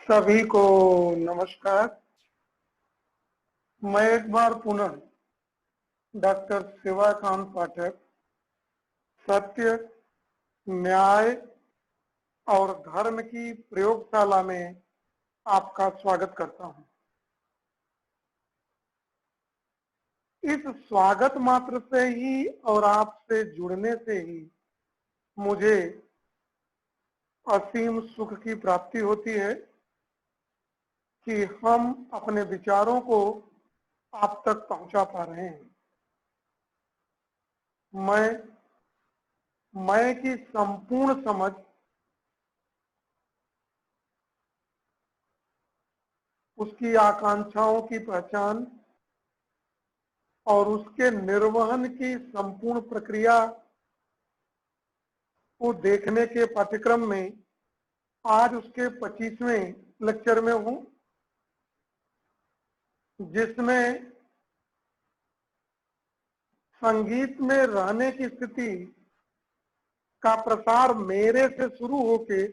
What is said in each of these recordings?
सभी को नमस्कार। मैं एक बार पुनः डॉक्टर शिवाकांत पाठक सत्य, न्याय और धर्म की प्रयोगशाला में आपका स्वागत करता हूं। इस स्वागत मात्र से ही और आपसे जुड़ने से ही मुझे असीम सुख की प्राप्ति होती है कि हम अपने विचारों को आप तक पहुंचा पा रहे हैं। मैं की संपूर्ण समझ उसकी आकांक्षाओं की पहचान और उसके निर्वहन की संपूर्ण प्रक्रिया को देखने के पाठ्यक्रम में आज उसके 25वें लेक्चर में हूं, जिसमें संगीत में रहने की स्थिति का प्रसार मेरे से शुरू होके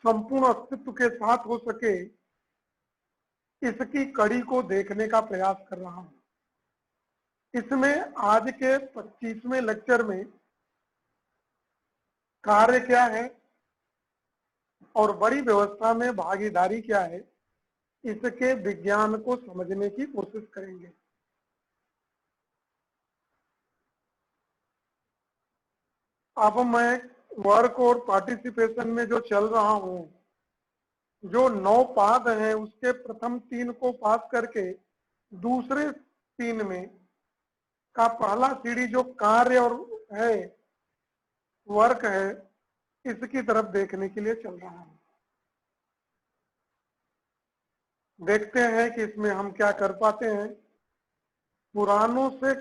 संपूर्ण अस्तित्व के साथ हो सके, इसकी कड़ी को देखने का प्रयास कर रहा हूं। इसमें आज के 25वें लेक्चर में कार्य क्या है और बड़ी व्यवस्था में भागीदारी क्या है, इसके विज्ञान को समझने की कोशिश करेंगे। अब मैं वर्क और पार्टिसिपेशन में जो चल रहा हूं, जो 9 पाद हैं उसके प्रथम 3 को पास करके दूसरे 3 में का पहला सीढ़ी जो कार्य और है, वर्क है, इसकी तरफ देखने के लिए चल रहा हूं। देखते हैं कि इसमें हम क्या कर पाते हैं। पुरानों से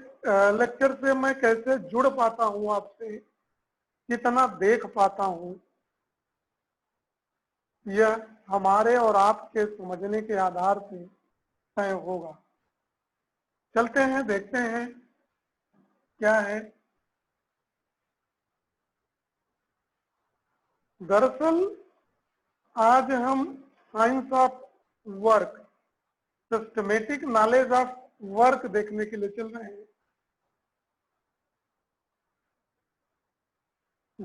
लेक्चर से मैं कैसे जुड़ पाता हूं आपसे, कितना देख पाता हूं, यह हमारे और आपके समझने के आधार पे तय होगा। चलते हैं, देखते हैं क्या है। दरअसल आज हम science of work, systematic knowledge of work देखने के लिए चल रहे हैं।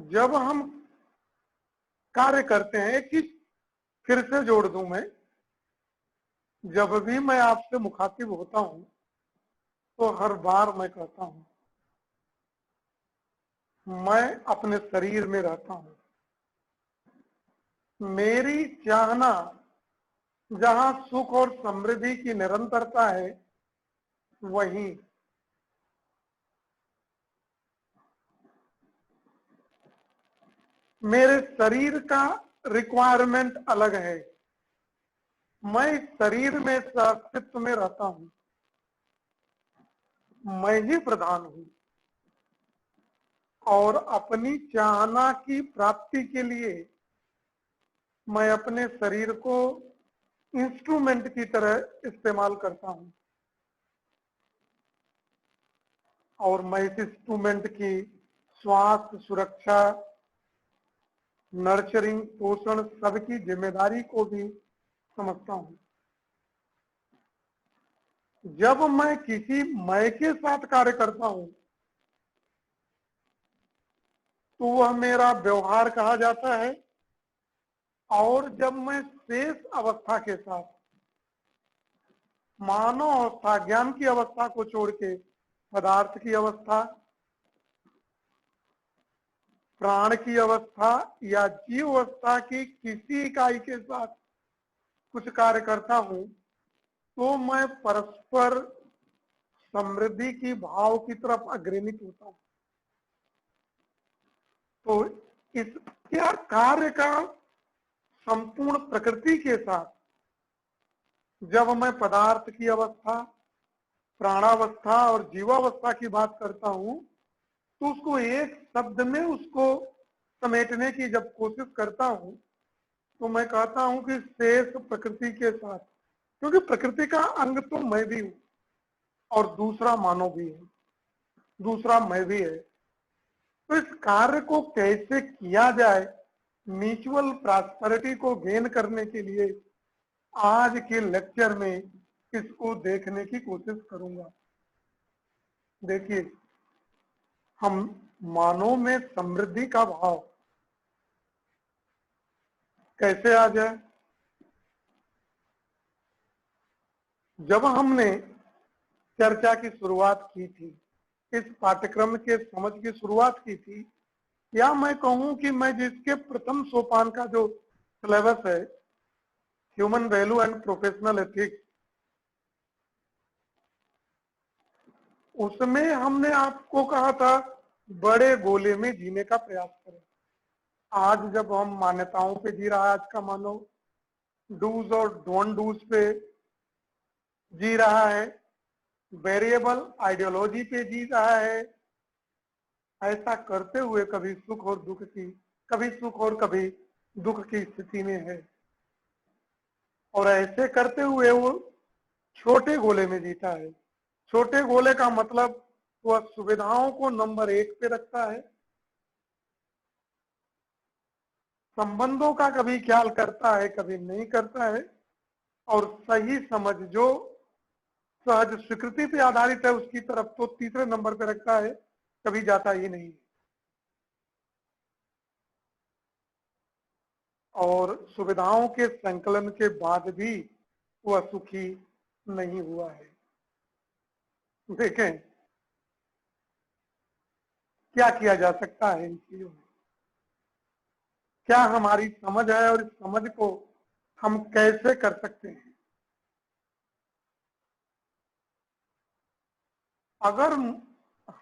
जब हम कार्य करते हैं, एक चीज फिर से जोड़ दूं मैं, जब भी मैं आपसे मुखातिब होता हूं तो हर बार मैं कहता हूं मैं अपने शरीर में रहता हूं। मेरी चाहना जहां सुख और समृद्धि की निरंतरता है, वहीं मेरे शरीर का रिक्वायरमेंट अलग है। मैं इस शरीर में अस्तित्व में रहता हूं, मैं ही प्रधान हूं और अपनी चाहना की प्राप्ति के लिए मैं अपने शरीर को इंस्ट्रूमेंट की तरह इस्तेमाल करता हूं और मैं इस इंस्ट्रूमेंट की स्वास्थ्य, सुरक्षा, नर्चरिंग, पोषण सबकी जिम्मेदारी को भी समझता हूं। जब मैं किसी मैं के साथ कार्य करता हूं तो वह मेरा व्यवहार कहा जाता है, और जब मैं शेष अवस्था के साथ, मानव अवस्था, ज्ञान की अवस्था को छोड़ के पदार्थ की अवस्था, प्राण की अवस्था या जीव अवस्था की किसी इकाई के साथ कुछ कार्य करता हूं, तो मैं परस्पर समृद्धि की भाव की तरफ अग्रणी होता हूं। तो इस क्या कार्य का संपूर्ण प्रकृति के साथ जब मैं पदार्थ की अवस्था, प्राणावस्था और जीवावस्था की बात करता हूं, तो उसको एक शब्द में उसको समेटने की जब कोशिश करता हूं, तो मैं कहता हूं कि शेष प्रकृति के साथ, क्योंकि प्रकृति का अंग तो मैं भी हूं और दूसरा मानव भी है, दूसरा मैं भी है। तो इस कार्य को कैसे किया जाए, म्यूचुअल प्रॉस्पेरिटी को गेन करने के लिए आज के लेक्चर में इसको देखने की कोशिश करूंगा। देखिए, हम मानव में समृद्धि का भाव कैसे आ जाए। जब हमने चर्चा की शुरुआत की थी, इस पाठ्यक्रम के समझ की शुरुआत की थी, या मैं कहूं कि मैं जिसके प्रथम सोपान का जो सिलेबस है, human value and professional ethics, उसमें हमने आपको कहा था बड़े गोले में जीने का प्रयास करें। आज जब हम मान्यताओं पे जी रहा है, आज का मानव डूज और डोंट डूज पे जी रहा है, वेरिएबल आइडियोलॉजी पे जी रहा है। ऐसा करते हुए कभी सुख और दुख की, कभी सुख और कभी दुख की स्थिति में है, और ऐसे करते हुए वो छोटे गोले में जीता है। छोटे गोले का मतलब वह सुविधाओं को नंबर 1 पे रखता है, संबंधों का कभी ख्याल करता है, कभी नहीं करता है, और सही समझ जो सहज स्वीकृति पे आधारित है उसकी तरफ तो तीसरे नंबर पे रखता है, कभी जाता ही नहीं। और सुविधाओं के संकलन के बाद भी वह सुखी नहीं हुआ है। देखें क्या किया जा सकता है इन चीजों में, क्या हमारी समझ है और इस समझ को हम कैसे कर सकते हैं। अगर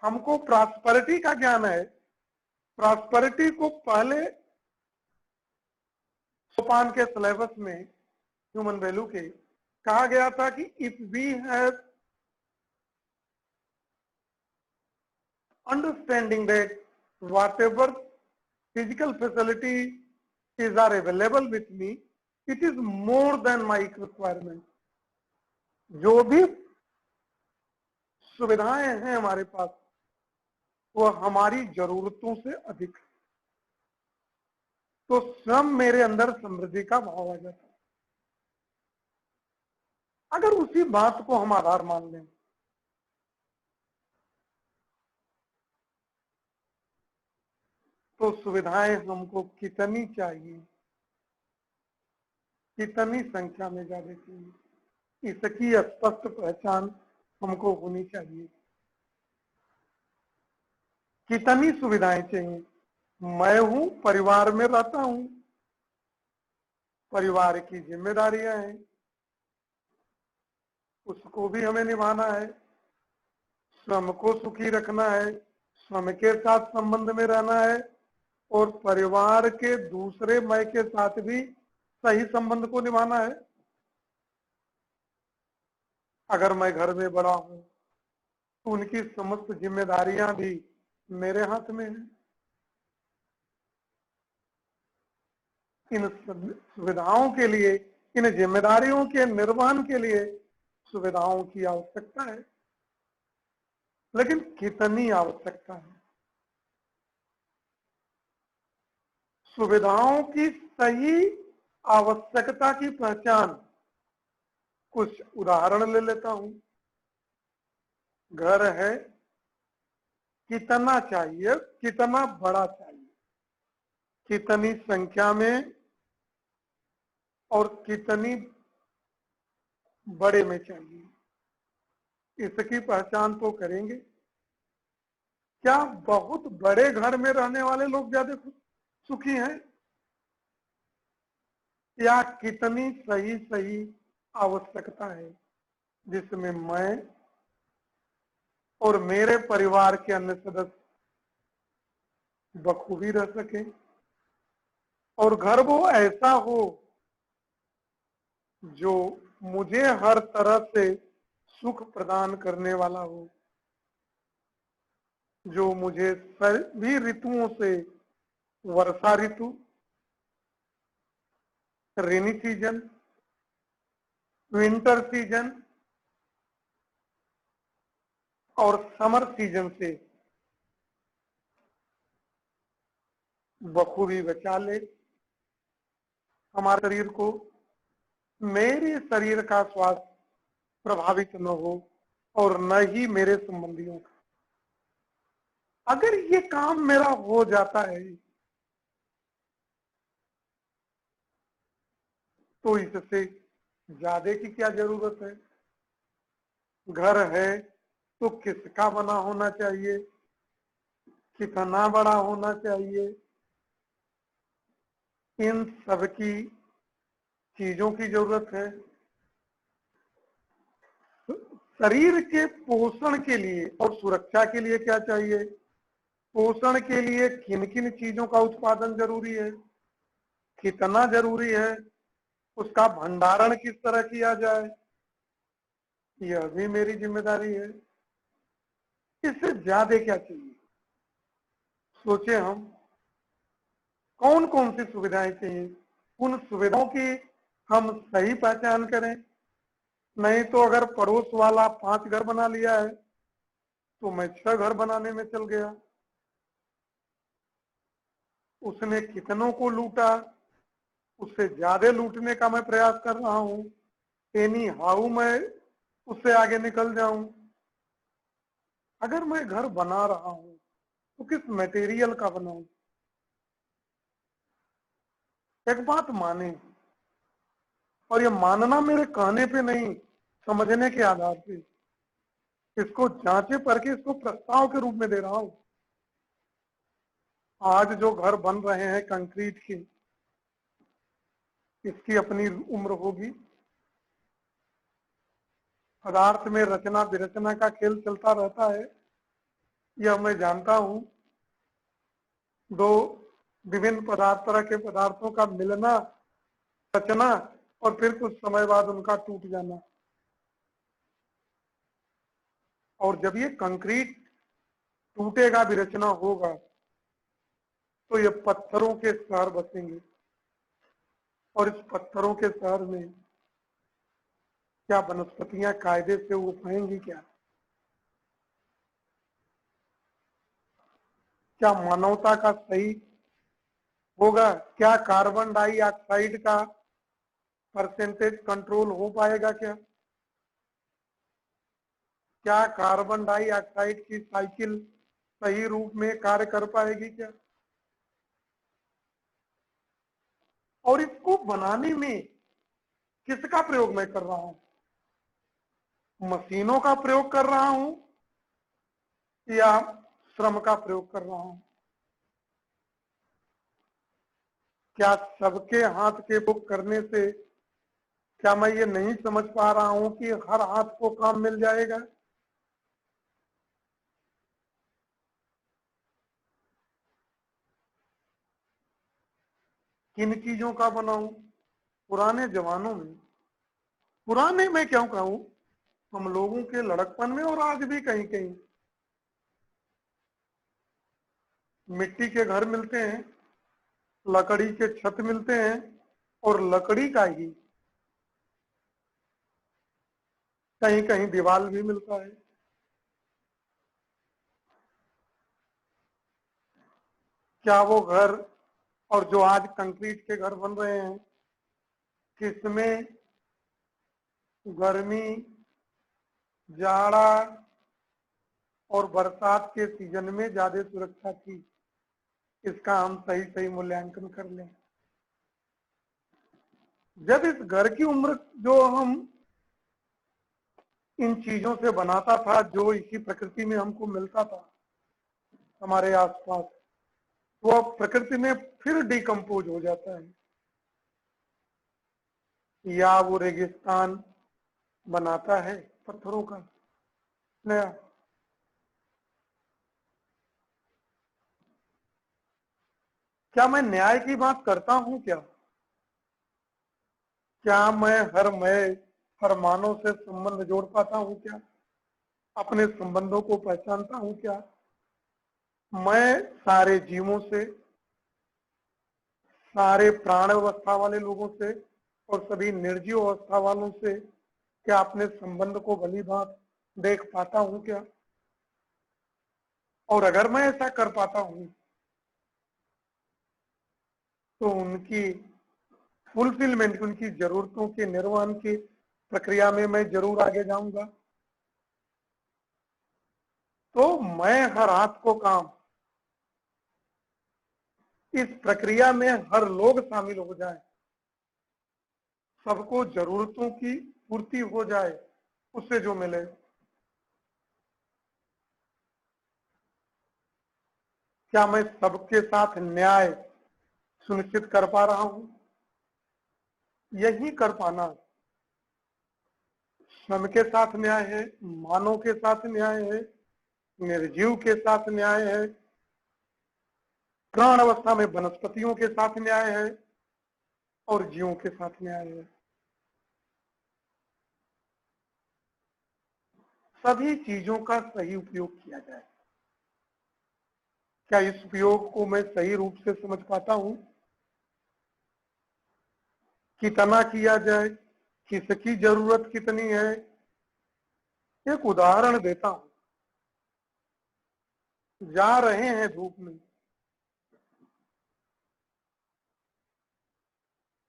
हमको प्रॉस्पेरिटी का ज्ञान है, प्रॉस्पेरिटी को पहले सोपान के सिलेबस में ह्यूमन वैल्यू के कहा गया था कि if we have understanding that whatever physical facility is are available with me, it is more than my requirement। जो भी सुविधाएं हैं हमारे पास वह हमारी जरूरतों से अधिक है, तो स्वयं मेरे अंदर समृद्धि का भाव आ जाता है। अगर उसी बात को हम आधार मान लें, तो सुविधाएं हमको कितनी चाहिए, कितनी संख्या में ज्यादा चाहिए, इसकी स्पष्ट पहचान हमको होनी चाहिए। कितनी सुविधाएं चाहिए। मैं हूं, परिवार में रहता हूं, परिवार की जिम्मेदारियां हैं, उसको भी हमें निभाना है, स्वयं को सुखी रखना है, स्वयं के साथ संबंध में रहना है, और परिवार के दूसरे मैं के साथ भी सही संबंध को निभाना है। अगर मैं घर में बड़ा हूं तो उनकी समस्त जिम्मेदारियां भी मेरे हाथ में है। इन सुविधाओं के लिए, इन जिम्मेदारियों के निर्वहन के लिए सुविधाओं की आवश्यकता है, लेकिन कितनी आवश्यकता है। सुविधाओं की सही आवश्यकता की पहचान, कुछ उदाहरण ले लेता हूं। घर है, कितना चाहिए, कितना बड़ा चाहिए, कितनी संख्या में और कितनी बड़े में चाहिए, इसकी पहचान तो करेंगे। क्या बहुत बड़े घर में रहने वाले लोग ज्यादा सुखी हैं, या कितनी सही सही आवश्यकता है जिसमें मैं और मेरे परिवार के अन्य सदस्य बखूबी रह सके, और घर वो ऐसा हो जो मुझे हर तरह से सुख प्रदान करने वाला हो, जो मुझे सभी ऋतुओं से, वर्षा ऋतु, रेनी सीजन, विंटर सीजन और समर सीजन से बखूबी बचा ले। हमारे शरीर को, मेरे शरीर का स्वास्थ्य प्रभावित न हो और न ही मेरे संबंधियों का। अगर ये काम मेरा हो जाता है तो इससे ज्यादा की क्या जरूरत है। घर है तो किसका बना होना चाहिए, कितना बड़ा होना चाहिए, इन सब की चीजों की जरूरत है। शरीर के पोषण के लिए और सुरक्षा के लिए क्या चाहिए, पोषण के लिए किन किन चीजों का उत्पादन जरूरी है, कितना जरूरी है, उसका भंडारण किस तरह किया जाए, यह भी मेरी जिम्मेदारी है। इससे ज्यादा क्या चाहिए। सोचे हम कौन कौन सी सुविधाएं चाहिए, उन सुविधाओं की हम सही पहचान करें। नहीं तो अगर पड़ोस वाला 5 घर बना लिया है तो मैं 6 घर बनाने में चल गया। उसने कितनों को लूटा, उससे ज्यादा लूटने का मैं प्रयास कर रहा हूं। एनी हाउ मैं उससे आगे निकल जाऊं। अगर मैं घर बना रहा हूं तो किस मटेरियल का बनाऊं। एक बात माने, और ये मानना मेरे कहने पे नहीं, समझने के आधार पे, इसको जांचे परखे इसको प्रस्ताव के रूप में दे रहा हूं। आज जो घर बन रहे हैं कंक्रीट के, इसकी अपनी उम्र होगी। पदार्थ में रचना विरचना का खेल चलता रहता है, यह मैं जानता हूं। दो विभिन्न पदार्थ तरह के पदार्थों का मिलना, रचना और फिर कुछ समय बाद उनका टूट जाना। और जब ये कंक्रीट टूटेगा, विरचना होगा, तो ये पत्थरों के शहर बसेंगे। और इस पत्थरों के शहर में क्या वनस्पतियां कायदे से उग पाएंगी क्या, क्या मानवता का सही होगा, क्या कार्बन डाइऑक्साइड का परसेंटेज कंट्रोल हो पाएगा क्या कार्बन डाइऑक्साइड की साइकिल सही रूप में कार्य कर पाएगी क्या। और इसको बनाने में किसका प्रयोग मैं कर रहा हूं, मशीनों का प्रयोग कर रहा हूं या श्रम का प्रयोग कर रहा हूं। क्या सबके हाथ के बुक करने से क्या मैं ये नहीं समझ पा रहा हूं कि हर हाथ को काम मिल जाएगा। किन चीजों का बनाऊं। पुराने जमानों में, पुराने मैं क्यों कहूं, हम लोगों के लड़कपन में और आज भी कहीं कहीं मिट्टी के घर मिलते हैं, लकड़ी के छत मिलते हैं और लकड़ी का ही कहीं कहीं दीवार भी मिलता है। क्या वो घर और जो आज कंक्रीट के घर बन रहे हैं, किसमें गर्मी, जाड़ा और बरसात के सीजन में ज्यादा सुरक्षा थी, इसका हम सही सही मूल्यांकन कर लें। जब इस घर की उम्र जो हम इन चीजों से बनाता था, जो इसी प्रकृति में हमको मिलता था हमारे आसपास, वो अब प्रकृति में फिर डिकम्पोज हो जाता है या वो रेगिस्तान बनाता है पत्थरों का नया। क्या मैं न्याय की बात करता हूं क्या मैं हर मानव से संबंध जोड़ पाता हूं क्या, अपने संबंधों को पहचानता हूं क्या। मैं सारे जीवों से, सारे प्राण अवस्था वाले लोगों से और सभी निर्जीव अवस्था वालों से क्या अपने संबंध को भली भांति देख पाता हूं क्या। और अगर मैं ऐसा कर पाता हूं तो उनकी फुलफिलमेंट, उनकी जरूरतों के निर्वहन की प्रक्रिया में मैं जरूर आगे जाऊंगा। तो मैं हर हाथ को काम, इस प्रक्रिया में हर लोग शामिल हो जाए, सबको जरूरतों की पूर्ति हो जाए, उससे जो मिले। क्या मैं सबके साथ न्याय सुनिश्चित कर पा रहा हूं? यही कर पाना श्रम के साथ न्याय है, मानव के साथ न्याय है, निर्जीव के साथ न्याय है, प्राण अवस्था में वनस्पतियों के साथ न्याय है और जीवों के साथ न्याय है। सभी चीजों का सही उपयोग किया जाए। क्या इस उपयोग को मैं सही रूप से समझ पाता हूं? कितना किया जाए, किसकी जरूरत कितनी है? एक उदाहरण देता हूं। जा रहे हैं धूप में,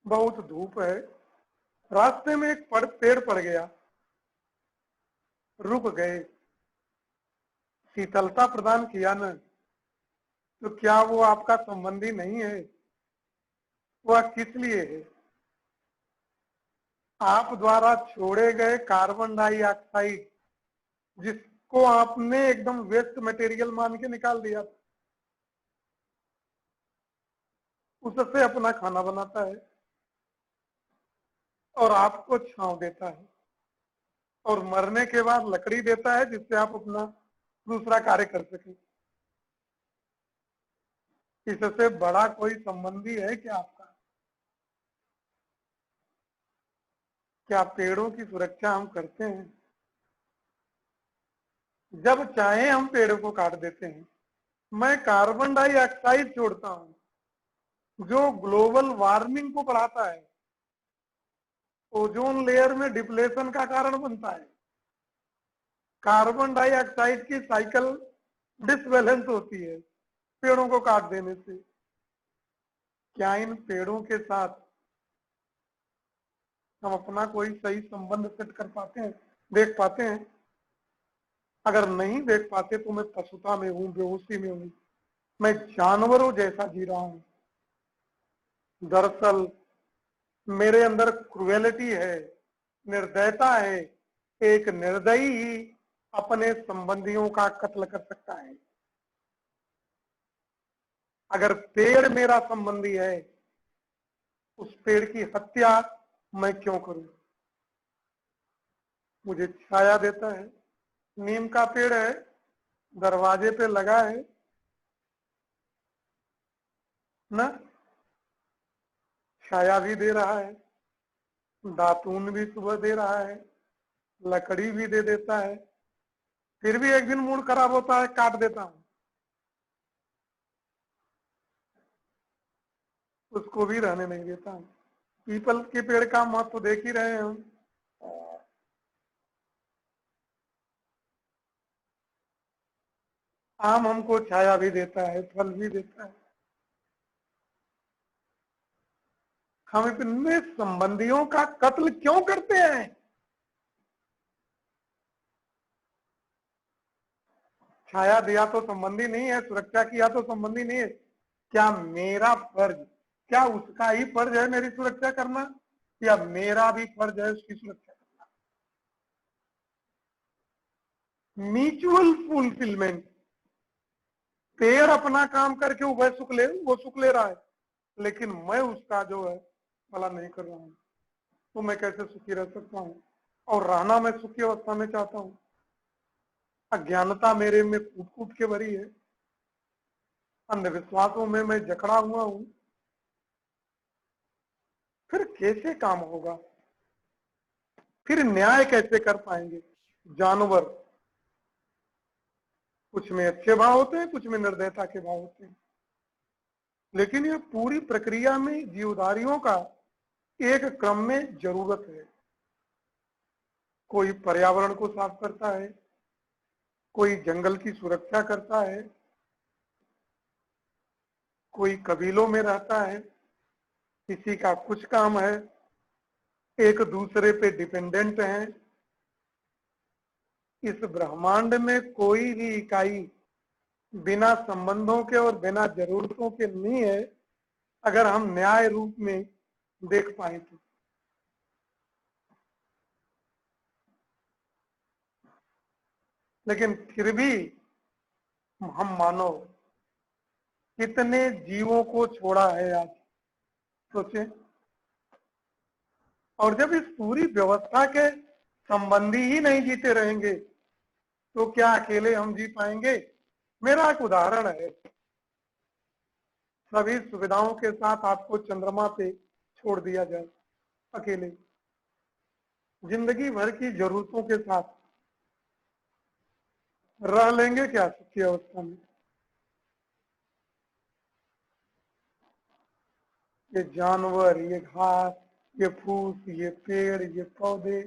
बहुत धूप है, रास्ते में एक पेड़ पड़ गया, रुक गए, शीतलता प्रदान किया न, तो क्या वो आपका संबंधी नहीं है? वह किस लिए है? आप द्वारा छोड़े गए कार्बन डाइऑक्साइड, जिसको आपने एकदम वेस्ट मटेरियल मान के निकाल दिया, उससे अपना खाना बनाता है और आपको छांव देता है और मरने के बाद लकड़ी देता है, जिससे आप अपना दूसरा कार्य कर सकें। इससे बड़ा कोई संबंधी है क्या आपका? क्या पेड़ों की सुरक्षा हम करते हैं? जब चाहे हम पेड़ों को काट देते हैं। मैं कार्बन डाइऑक्साइड छोड़ता हूं, जो ग्लोबल वार्मिंग को बढ़ाता है, ओजोन लेयर में डिप्लेशन का कारण बनता है। कार्बन डाइऑक्साइड की साइकिल डिसबैलेंस होती है पेड़ों को काट देने से। क्या इन पेड़ों के साथ हम अपना कोई सही संबंध सेट कर पाते हैं, देख पाते हैं? अगर नहीं देख पाते तो मैं पशुता में हूं, बेहोशी में हूं, मैं जानवरों जैसा जी रहा हूं। दरअसल मेरे अंदर क्रुएलिटी है, निर्दयता है। एक निर्दयी ही अपने संबंधियों का कत्ल कर सकता है। अगर पेड़ मेरा संबंधी है, उस पेड़ की हत्या मैं क्यों करूं? मुझे छाया देता है, नीम का पेड़ है, दरवाजे पे लगा है ना, छाया भी दे रहा है, दातून भी सुबह दे रहा है, लकड़ी भी दे देता है। फिर भी एक दिन मूड खराब होता है, काट देता हूं, उसको भी रहने नहीं देता हूं। पीपल के पेड़ का महत्व तो देख ही रहे हैं हम। आम हमको छाया भी देता है, फल भी देता है। हम अपने संबंधियों का कत्ल क्यों करते हैं? छाया दिया तो संबंधी नहीं है, सुरक्षा किया तो संबंधी नहीं है। क्या मेरा फर्ज, क्या उसका ही फर्ज है मेरी सुरक्षा करना, या मेरा भी फर्ज है उसकी सुरक्षा करना? Mutual fulfilment. पेड़ अपना काम करके वो सुख ले रहा है, लेकिन मैं उसका जो है भला नहीं कर रहा हूं, तो मैं कैसे सुखी रह सकता हूं? और रहना मैं सुखी अवस्था में चाहता हूं। अज्ञानता मेरे में कूट कूट के भरी है, अंधविश्वासों में मैं जकड़ा हुआ हूं। फिर कैसे काम होगा? फिर न्याय कैसे कर पाएंगे? जानवर, कुछ में अच्छे भाव होते हैं, कुछ में निर्दयता के भाव होते हैं, लेकिन ये पूरी प्रक्रिया में जीवधारियों का एक क्रम में जरूरत है। कोई पर्यावरण को साफ करता है, कोई जंगल की सुरक्षा करता है, कोई कबीलों में रहता है, किसी का कुछ काम है, एक दूसरे पे डिपेंडेंट हैं। इस ब्रह्मांड में कोई भी इकाई बिना संबंधों के और बिना जरूरतों के नहीं है, अगर हम न्याय रूप में देख पाए तो। लेकिन फिर भी हम मानो कितने जीवों को छोड़ा है आज, सोचे। और जब इस पूरी व्यवस्था के संबंधी ही नहीं जीते रहेंगे तो क्या अकेले हम जी पाएंगे? मेरा एक उदाहरण है। सभी सुविधाओं के साथ आपको चंद्रमा पे छोड़ दिया जाए अकेले, जिंदगी भर की जरूरतों के साथ रह लेंगे क्या सुखी अवस्था में? ये जानवर, ये घास, ये फूस, ये पेड़, ये पौधे,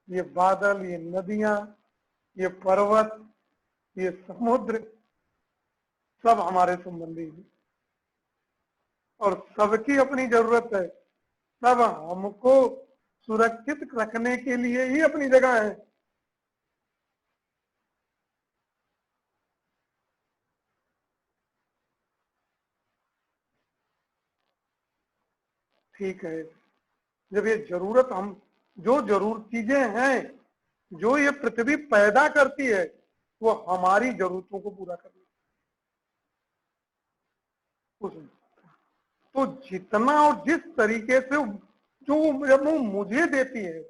ये बादल, ये नदियां, ये पर्वत, ये समुद्र, सब हमारे संबंधी हैं और सबकी अपनी जरूरत है। सब हमको सुरक्षित रखने के लिए ही अपनी जगह है। ठीक है, जब ये जरूरत हम, जो जरूरत चीजें हैं जो ये पृथ्वी पैदा करती है, वो हमारी जरूरतों को पूरा करना उस, तो जितना और जिस तरीके से जो जब वो मुझे देती है,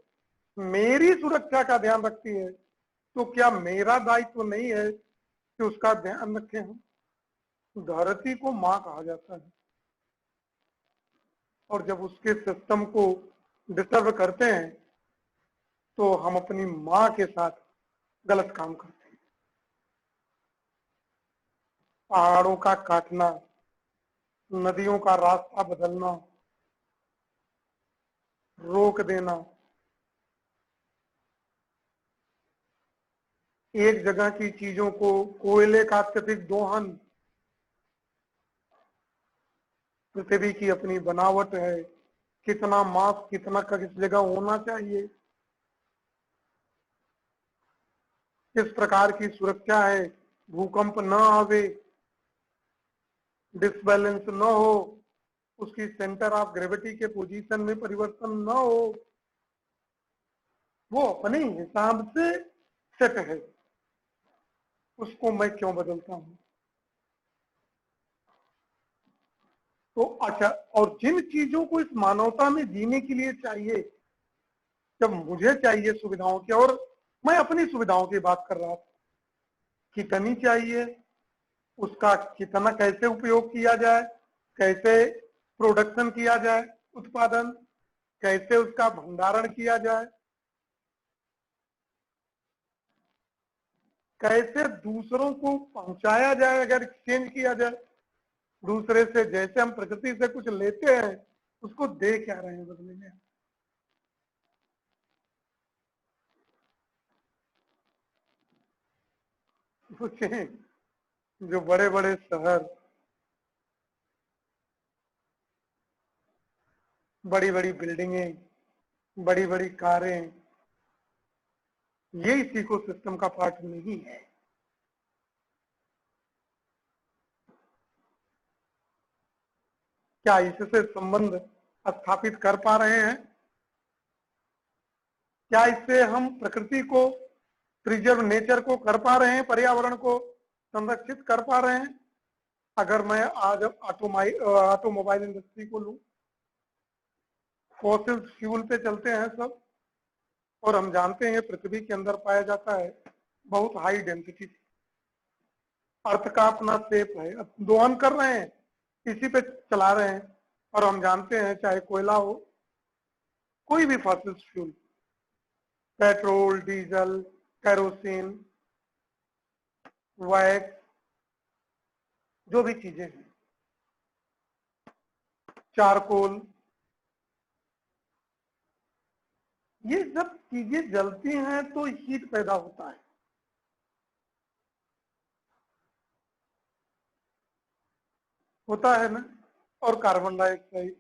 मेरी सुरक्षा का ध्यान रखती है, तो क्या मेरा दायित्व तो नहीं है कि उसका ध्यान रखें हम? धरती को माँ कहा जाता है और जब उसके सिस्टम को डिस्टर्ब करते हैं तो हम अपनी माँ के साथ गलत काम करते हैं। पहाड़ों का काटना, नदियों का रास्ता बदलना, रोक देना, एक जगह की चीजों को, कोयले का अत्यधिक दोहन, पृथ्वी की अपनी बनावट है, कितना मास कितना का किस जगह होना चाहिए, किस प्रकार की सुरक्षा है, भूकंप न आवे, डिसबैलेंस न हो, उसकी सेंटर ऑफ ग्रेविटी के पोजीशन में परिवर्तन न हो, वो अपने हिसाब से सेट है, उसको मैं क्यों बदलता हूं? तो अच्छा, और जिन चीजों को इस मानवता में जीने के लिए चाहिए, जब मुझे चाहिए सुविधाओं की, और मैं अपनी सुविधाओं की बात कर रहा था, कितनी चाहिए, उसका कितना कैसे उपयोग किया जाए, कैसे प्रोडक्शन किया जाए, उत्पादन कैसे उसका भंडारण किया जाए, कैसे दूसरों को पहुंचाया जाए, अगर एक्सचेंज किया जाए दूसरे से, जैसे हम प्रकृति से कुछ लेते हैं उसको दे क्या रहे हैं बदले में? सोचे, जो बड़े बड़े शहर, बड़ी बड़ी बिल्डिंगें, बड़ी बड़ी कारें, ये इस इकोसिस्टम का पार्ट नहीं है। क्या इससे संबंध स्थापित कर पा रहे हैं? क्या इससे हम प्रकृति को, प्रिजर्व नेचर को कर पा रहे हैं, पर्यावरण को संरक्षित कर पा रहे हैं? अगर मैं आज ऑटोमोबाइल इंडस्ट्री को लूं, फॉसिल फ्यूल पे चलते हैं सब, और हम जानते हैं पृथ्वी के अंदर पाया जाता है बहुत हाई डेंसिटी, अर्थ का अपना शेप है, अब दोहन कर रहे हैं, इसी पे चला रहे हैं। और हम जानते हैं चाहे कोयला हो, कोई भी fossil fuel, petrol, diesel, kerosene, wax, जो भी चीजें हैं, चारकोल, ये जब चीजें जलती हैं तो हीट पैदा होता है, होता है ना? और कार्बन डाइऑक्साइड,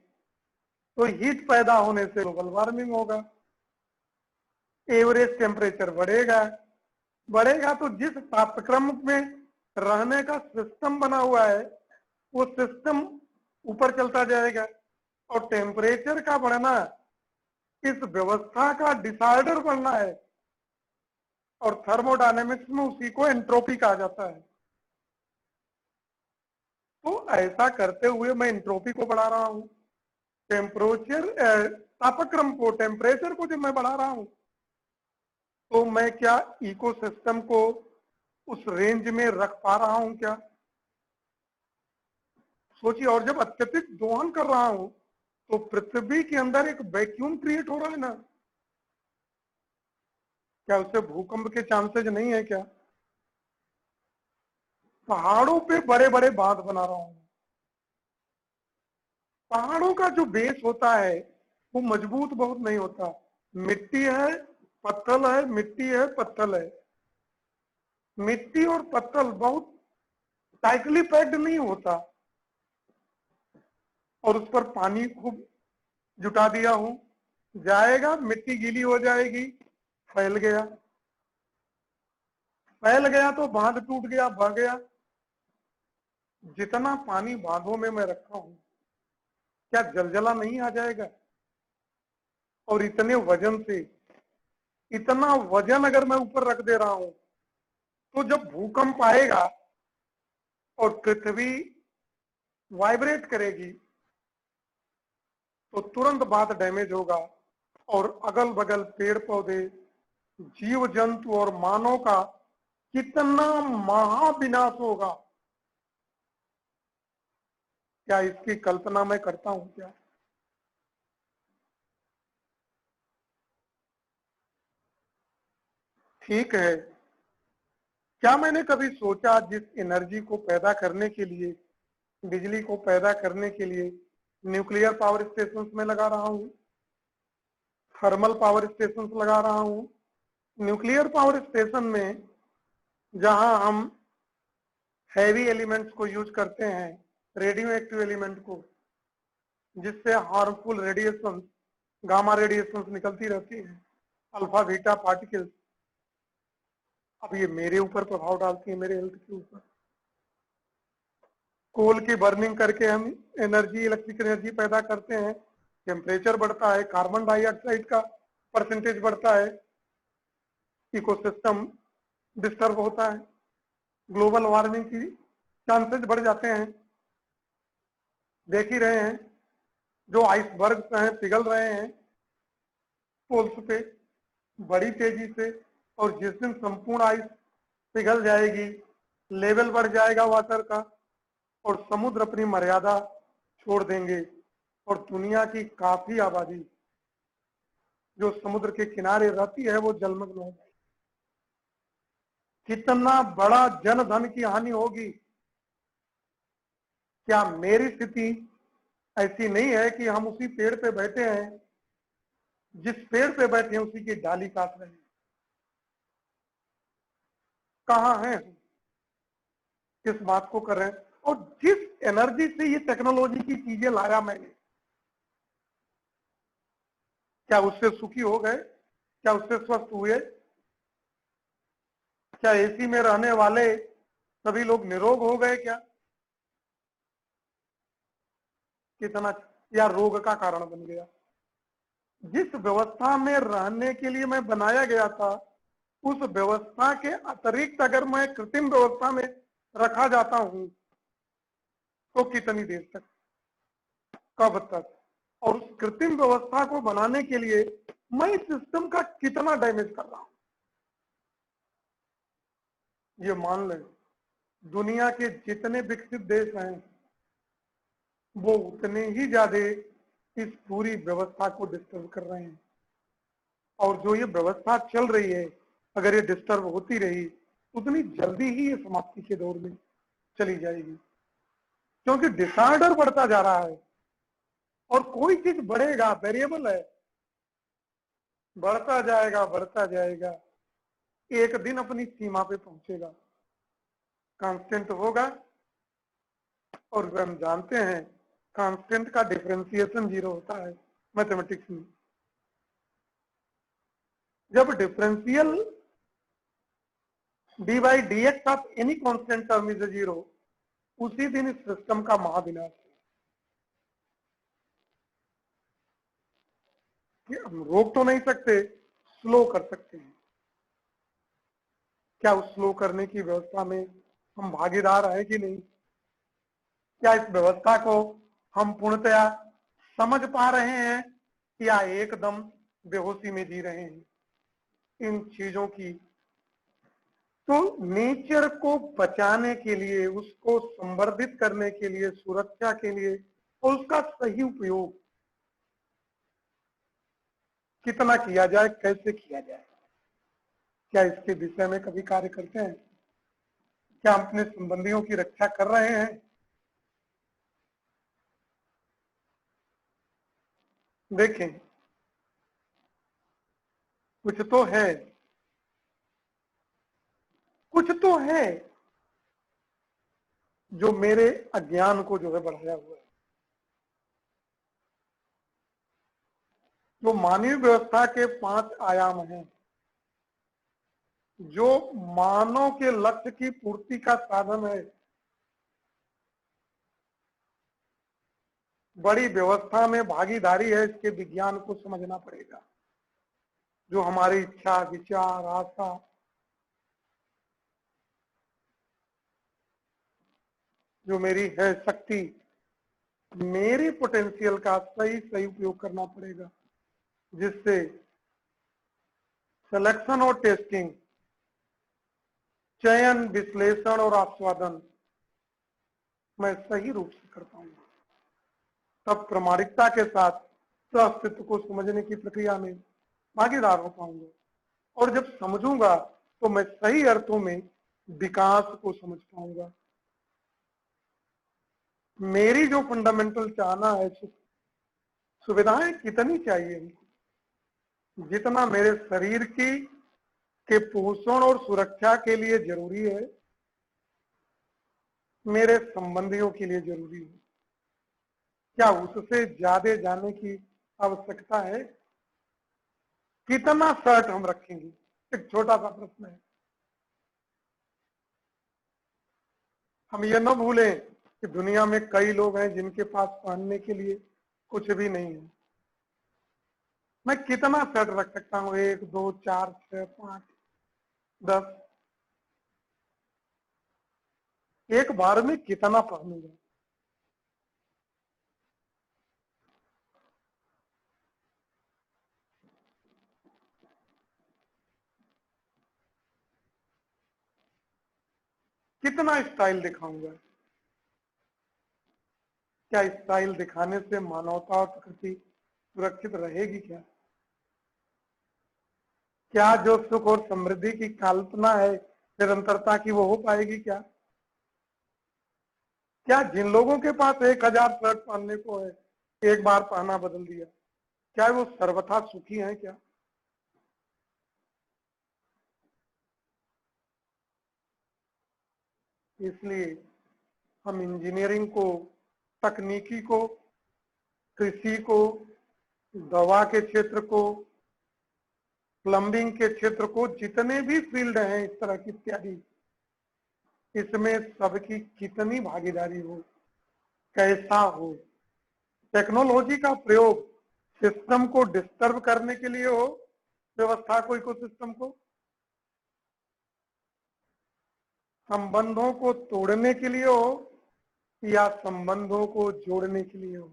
तो हीट पैदा होने से ग्लोबल वार्मिंग होगा, एवरेज टेम्परेचर बढ़ेगा। बढ़ेगा तो जिस तापक्रम में रहने का सिस्टम बना हुआ है वो सिस्टम ऊपर चलता जाएगा, और टेम्परेचर का बढ़ना इस व्यवस्था का डिसऑर्डर बनना है, और थर्मोडायनेमिक्स में उसी को एंट्रोपी कहा जाता है। तो ऐसा करते हुए मैं एंट्रोपी को बढ़ा रहा हूं, टेम्परेचर तापक्रम को, टेम्परेचर को जब मैं बढ़ा रहा हूं तो मैं क्या इकोसिस्टम को उस रेंज में रख पा रहा हूं क्या? सोचिए, और जब अत्यधिक दोहन कर रहा हूं तो पृथ्वी के अंदर एक वैक्यूम क्रिएट हो रहा है ना, क्या उससे भूकंप के चांसेस नहीं है क्या? पहाड़ों पे बड़े बड़े बांध बना रहा हूं, पहाड़ों का जो बेस होता है वो मजबूत बहुत नहीं होता, मिट्टी है, पत्थर है, मिट्टी है, पत्थर है। मिट्टी और पत्थर बहुत टाइटली पैक्ड नहीं होता, और उस पर पानी खूब जुटा दिया हूं, जाएगा, मिट्टी गीली हो जाएगी, फैल गया, फैल गया तो बांध टूट गया, बह गया। जितना पानी बांधों में मैं रखा हूं क्या जलजला नहीं आ जाएगा? और इतने वजन से, इतना वजन अगर मैं ऊपर रख दे रहा हूं तो जब भूकंप आएगा और पृथ्वी वाइब्रेट करेगी तो तुरंत बात डैमेज होगा, और अगल बगल पेड़ पौधे, जीव जंतु और मानव का कितना महाविनाश होगा, क्या इसकी कल्पना मैं करता हूं क्या? ठीक है, क्या मैंने कभी सोचा जिस एनर्जी को पैदा करने के लिए, बिजली को पैदा करने के लिए न्यूक्लियर पावर स्टेशन में लगा रहा हूं, थर्मल पावर स्टेशन लगा रहा हूं, न्यूक्लियर पावर स्टेशन में जहां हम हैवी एलिमेंट्स को यूज करते हैं, रेडियो एक्टिव एलिमेंट को, जिससे हार्मफुल रेडिएशन, गामा रेडिएशन निकलती रहती है, अल्फा बीटा पार्टिकल्स, अब ये मेरे ऊपर प्रभाव डालती है, मेरे हेल्थ के ऊपर। कोल की बर्निंग करके हम एनर्जी, इलेक्ट्रिक एनर्जी पैदा करते हैं, टेम्परेचर बढ़ता है, कार्बन डाइऑक्साइड का परसेंटेज बढ़ता है, इकोसिस्टम डिस्टर्ब होता है, ग्लोबल वार्मिंग की चांसेस बढ़ जाते हैं। देख ही रहे हैं, जो आइसबर्ग हैं पिघल रहे हैं पोल्स पे बड़ी तेजी से, और जिस दिन संपूर्ण आइस पिघल जाएगी, लेवल बढ़ जाएगा वाटर का, और समुद्र अपनी मर्यादा छोड़ देंगे, और दुनिया की काफी आबादी जो समुद्र के किनारे रहती है वो जलमग्न हो जाएगी। कितना बड़ा जन धन की हानि होगी। क्या मेरी स्थिति ऐसी नहीं है कि हम उसी पेड़ पे बैठे हैं, जिस पेड़ पे बैठे हैं उसी की डाली काट रहे हैं? कहाँ हैं, किस बात को कर रहे हैं? और जिस एनर्जी से ये टेक्नोलॉजी की चीजें लाया मैंने, क्या उससे सुखी हो गए? क्या उससे स्वस्थ हुए? क्या एसी में रहने वाले सभी लोग निरोग हो गए क्या? कितना, या रोग का कारण बन गया? जिस व्यवस्था में रहने के लिए मैं बनाया गया था, उस व्यवस्था के अतिरिक्त अगर मैं कृत्रिम व्यवस्था में रखा जाता हूं तो कितनी देर तक, कब तक? और उस कृत्रिम व्यवस्था को बनाने के लिए मैं इस सिस्टम का कितना डैमेज कर रहा हूं? ये मान लें, दुनिया के जितने विकसित देश हैं वो उतने ही ज्यादा इस पूरी व्यवस्था को डिस्टर्ब कर रहे हैं, और जो ये व्यवस्था चल रही है अगर ये डिस्टर्ब होती रही उतनी जल्दी ही ये समाप्ति के दौर में चली जाएगी, क्योंकि डिसऑर्डर बढ़ता जा रहा है, और कोई चीज बढ़ेगा, वेरिएबल है, बढ़ता जाएगा, बढ़ता जाएगा, एक दिन अपनी सीमा पे पहुंचेगा, कांस्टेंट होगा। और हम जानते हैं कांस्टेंट का डिफरेंशिएशन 0 होता है मैथमेटिक्स में। जब differential D by D x of any constant term is 0, उसी दिन इस सिस्टम का महाविनाश है। हम रोक तो नहीं सकते, स्लो कर सकते हैं। क्या उस स्लो करने की व्यवस्था में हम भागीदार हैं कि नहीं? क्या इस व्यवस्था को हम पूर्णतया समझ पा रहे हैं या एकदम बेहोशी में जी रहे हैं? इन चीजों की तो नेचर को बचाने के लिए, उसको संवर्धित करने के लिए, सुरक्षा के लिए और उसका सही उपयोग कितना किया जाए, कैसे किया जाए, क्या इसके विषय में कभी कार्य करते हैं? क्या हम अपने संबंधियों की रक्षा कर रहे हैं? देखें, कुछ तो है, कुछ तो है जो मेरे अज्ञान को जो है बढ़ाया हुआ है। जो मानवीय व्यवस्था के 5 आयाम हैं, जो मानव के लक्ष्य की पूर्ति का साधन है, बड़ी व्यवस्था में भागीदारी है, इसके विज्ञान को समझना पड़ेगा। जो हमारी इच्छा, विचार, आशा, जो मेरी है शक्ति, मेरे पोटेंशियल का सही सही उपयोग करना पड़ेगा, जिससे सिलेक्शन और टेस्टिंग, चयन, विश्लेषण और आस्वादन मैं सही रूप से कर पाऊंगा। तब प्रामाणिकता के साथ अस्तित्व को समझने की प्रक्रिया में भागीदार हो पाऊंगा। और जब समझूंगा तो मैं सही अर्थों में विकास को समझ पाऊंगा। मेरी जो फंडामेंटल चाहना है, सुविधाएं कितनी चाहिए हमको, जितना मेरे शरीर की के पोषण और सुरक्षा के लिए जरूरी है, मेरे संबंधियों के लिए जरूरी है, क्या उससे ज्यादा जाने की आवश्यकता है? कितना शर्ट हम रखेंगे? एक छोटा सा प्रश्न है। हम ये न भूलें कि दुनिया में कई लोग हैं जिनके पास पहनने के लिए कुछ भी नहीं है। मैं कितना शर्ट रख सकता हूँ? 1, 2, 4, 6, 5, 10? एक बार में कितना पहनूंगा? कितना स्टाइल दिखाऊंगा? क्या स्टाइल दिखाने से मानवता और प्रकृति सुरक्षित रहेगी? क्या जो सुख और समृद्धि की कल्पना है निरंतरता की, वो हो पाएगी? क्या जिन लोगों के पास 1000 शर्ट पहनने को है, एक बार पहना बदल दिया, क्या वो सर्वथा सुखी हैं? क्या इसलिए हम इंजीनियरिंग को, तकनीकी को, कृषि को, दवा के क्षेत्र को, प्लम्बिंग के क्षेत्र को, जितने भी फील्ड हैं इस तरह की इत्यादि, इसमें सबकी कितनी भागीदारी हो, कैसा हो, टेक्नोलॉजी का प्रयोग सिस्टम को डिस्टर्ब करने के लिए हो, व्यवस्था को, इकोसिस्टम को, संबंधों को तोड़ने के लिए हो, या संबंधों को जोड़ने के लिए हो।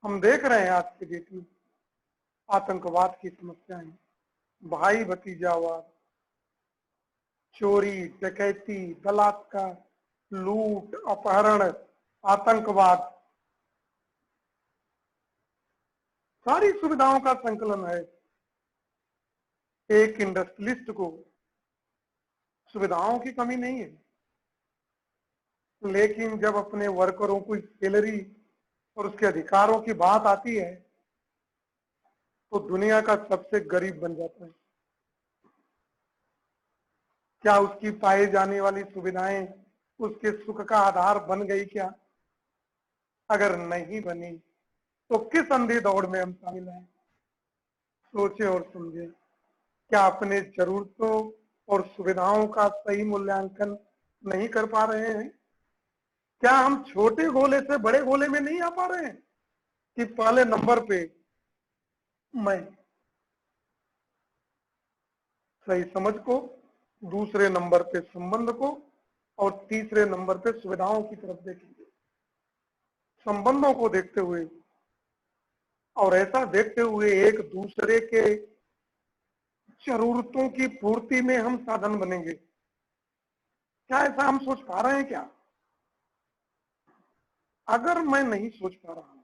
हम देख रहे हैं आज की डेट में आतंकवाद की समस्याएं, भाई भतीजावाद, चोरी, डकैती, बलात्कार, लूट, अपहरण, आतंकवाद, सारी सुविधाओं का संकलन है। एक इंडस्ट्रियलिस्ट को सुविधाओं की कमी नहीं है, लेकिन जब अपने वर्करों की सैलरी और उसके अधिकारों की बात आती है तो दुनिया का सबसे गरीब बन जाता है। क्या उसकी पाई जाने वाली सुविधाएं उसके सुख का आधार बन गई? क्या अगर नहीं बनी तो किस अंधी दौड़ में हम शामिल हैं? सोचे और समझे। क्या अपने जरूरतों और सुविधाओं का सही मूल्यांकन नहीं कर पा रहे हैं? क्या हम छोटे गोले से बड़े गोले में नहीं आ पा रहे हैं कि पहले नंबर पे मैं सही समझ को, दूसरे नंबर पे संबंध को और तीसरे नंबर पे सुविधाओं की तरफ देखेंगे। संबंधों को देखते हुए और ऐसा देखते हुए एक दूसरे के जरूरतों की पूर्ति में हम साधन बनेंगे। क्या ऐसा हम सोच पा रहे हैं क्या? अगर मैं नहीं सोच पा रहा हूं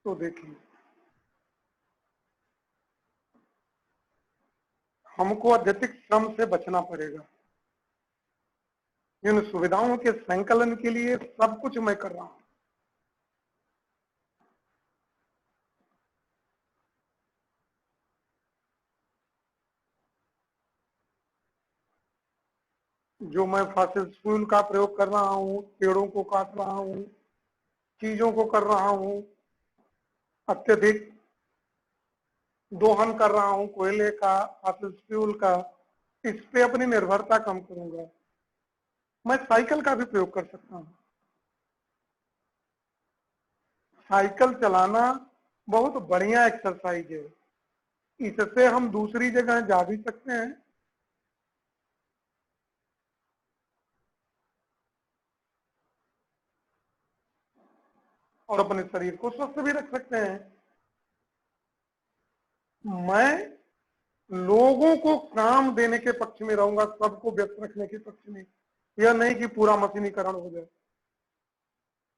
तो देखिए, हमको अत्यधिक श्रम से बचना पड़ेगा। इन सुविधाओं के संकलन के लिए सब कुछ मैं कर रहा हूं। जो मैं फॉसिल फ्यूल का प्रयोग कर रहा हूं, पेड़ों को काट रहा हूं, चीजों को कर रहा हूं, अत्यधिक दोहन कर रहा हूं कोयले का, फॉसिल फ्यूल का, इस पे अपनी निर्भरता कम करूंगा। मैं साइकिल का भी प्रयोग कर सकता हूं। साइकिल चलाना बहुत बढ़िया एक्सरसाइज है। इससे हम दूसरी जगह जा भी सकते हैं और अपने शरीर को स्वस्थ भी रख सकते हैं। मैं लोगों को काम देने के पक्ष में रहूंगा, सबको व्यस्त रखने के पक्ष में। यह नहीं कि पूरा मशीनीकरण हो जाए।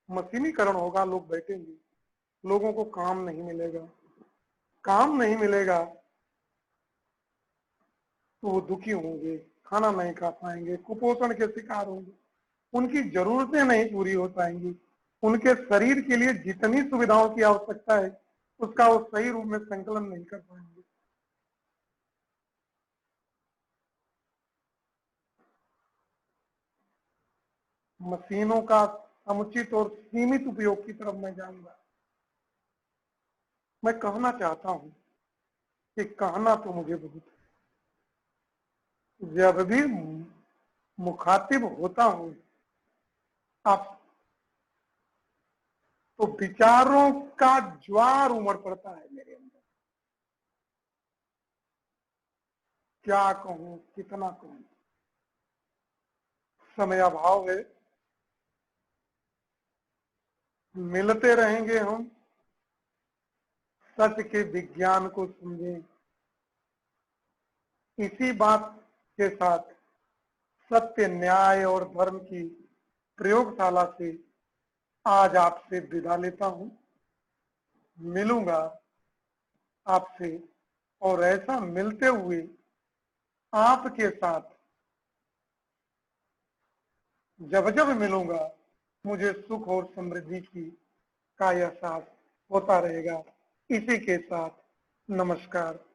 मशीनीकरण होगा, लोग बैठेंगे, लोगों को काम नहीं मिलेगा। काम नहीं मिलेगा तो वो दुखी होंगे, खाना नहीं खा पाएंगे, कुपोषण के शिकार होंगे, उनकी जरूरतें नहीं पूरी हो पाएंगी। उनके शरीर के लिए जितनी सुविधाओं की आवश्यकता है उसका वो सही रूप में संकलन नहीं कर पाएंगे। मशीनों का समुचित और सीमित उपयोग की तरफ मैं जाऊंगा। मैं कहना चाहता हूं कि कहना तो मुझे बहुत है। जब भी मुखातिब होता हूं आप तो विचारों का ज्वार उमड़ पड़ता है मेरे अंदर। क्या कहूं, कितना कहूं, समय अभाव है। मिलते रहेंगे हम, सत्य के विज्ञान को समझें। इसी बात के साथ सत्य, न्याय और धर्म की प्रयोगशाला से आज आपसे विदा लेता हूं। मिलूंगा आपसे और ऐसा मिलते हुए आपके साथ जब जब मिलूंगा मुझे सुख और समृद्धि की का एहसास होता रहेगा। इसी के साथ नमस्कार।